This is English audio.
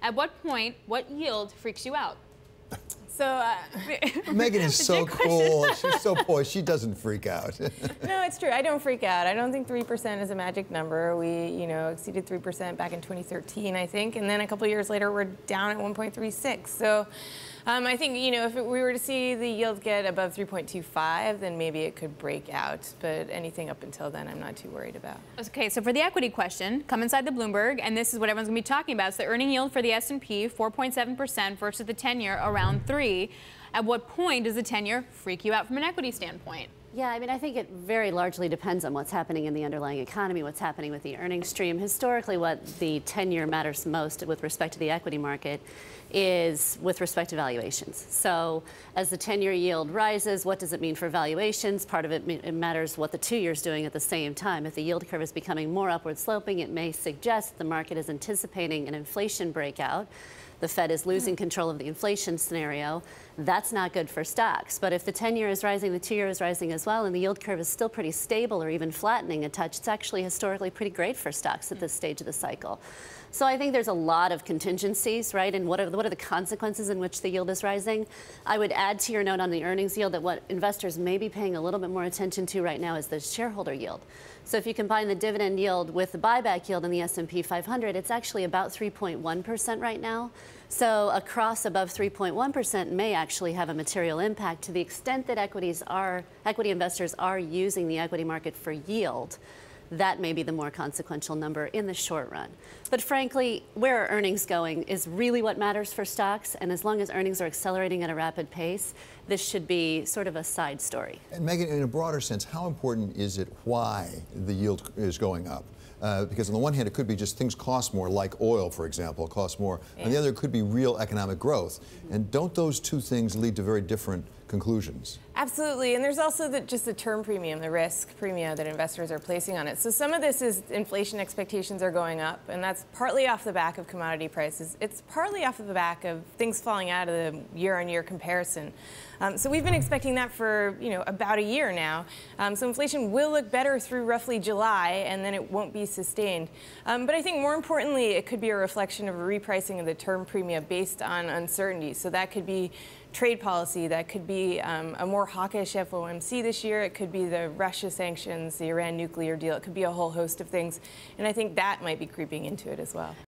At what point, what yield freaks you out? So Megan is so cool. She's so poised. She doesn't freak out. No, it's true. I don't freak out. I don't think 3% is a magic number. We, exceeded 3% back in 2013, I think, and then a couple of years later, we're down at 1.36. So I think, if we were to see the yield get above 3.25, then maybe it could break out. But anything up until then, I'm not too worried about. Okay, so for the equity question, come inside the Bloomberg, and this is what everyone's going to be talking about. It's the earning yield for the S&P, 4.7% versus the 10-year, around 3. At what point does the 10-year freak you out from an equity standpoint? Yeah, I think it very largely depends on what's happening in the underlying economy, what's happening with the earnings stream. Historically, what the 10-year matters most with respect to the equity market is with respect to valuations. So as the 10-year yield rises, what does it mean for valuations? Part of it matters what the 2-year is doing at the same time. If the yield curve is becoming more upward sloping, it may suggest the market is anticipating an inflation breakout. The Fed is losing control of the inflation scenario. That's not good for stocks. But if the 10-year is rising, the 2-year is rising as well, and the yield curve is still pretty stable or even flattening a touch, it's actually historically pretty great for stocks at this stage of the cycle. So I think there's a lot of contingencies, right? And what are the consequences in which the yield is rising? I would add to your note on the earnings yield that what investors may be paying a little bit more attention to right now is the shareholder yield. So if you combine the dividend yield with the buyback yield in the S&P 500, it's actually about 3.1% right now. So a cross above 3.1% may actually have a material impact to the extent that equity investors are using the equity market for yield. That may be the more consequential number in the short run. But frankly, where are earnings going is really what matters for stocks. And as long as earnings are accelerating at a rapid pace, this should be sort of a side story. And Megan, in a broader sense, how important is it why the yield is going up? Because on the one hand, it could be just things cost more, like oil, for example, costs more. Yeah. On the other, it could be real economic growth. And don't those two things lead to very different conclusions? Absolutely, and there's also just the term premium, the risk premium that investors are placing on it. So some of this is inflation expectations are going up, and that's partly off the back of commodity prices. It's partly off of the back of things falling out of the year-on-year comparison. So we've been expecting that for about a year now. So inflation will look better through roughly July, and then it won't be sustained. But I think more importantly, it could be a reflection of a repricing of the term premium based on uncertainty. So that could be trade policy, that could be a more hawkish FOMC this year, it could be the Russia sanctions, the Iran nuclear deal, it could be a whole host of things. And I think that might be creeping into it as well.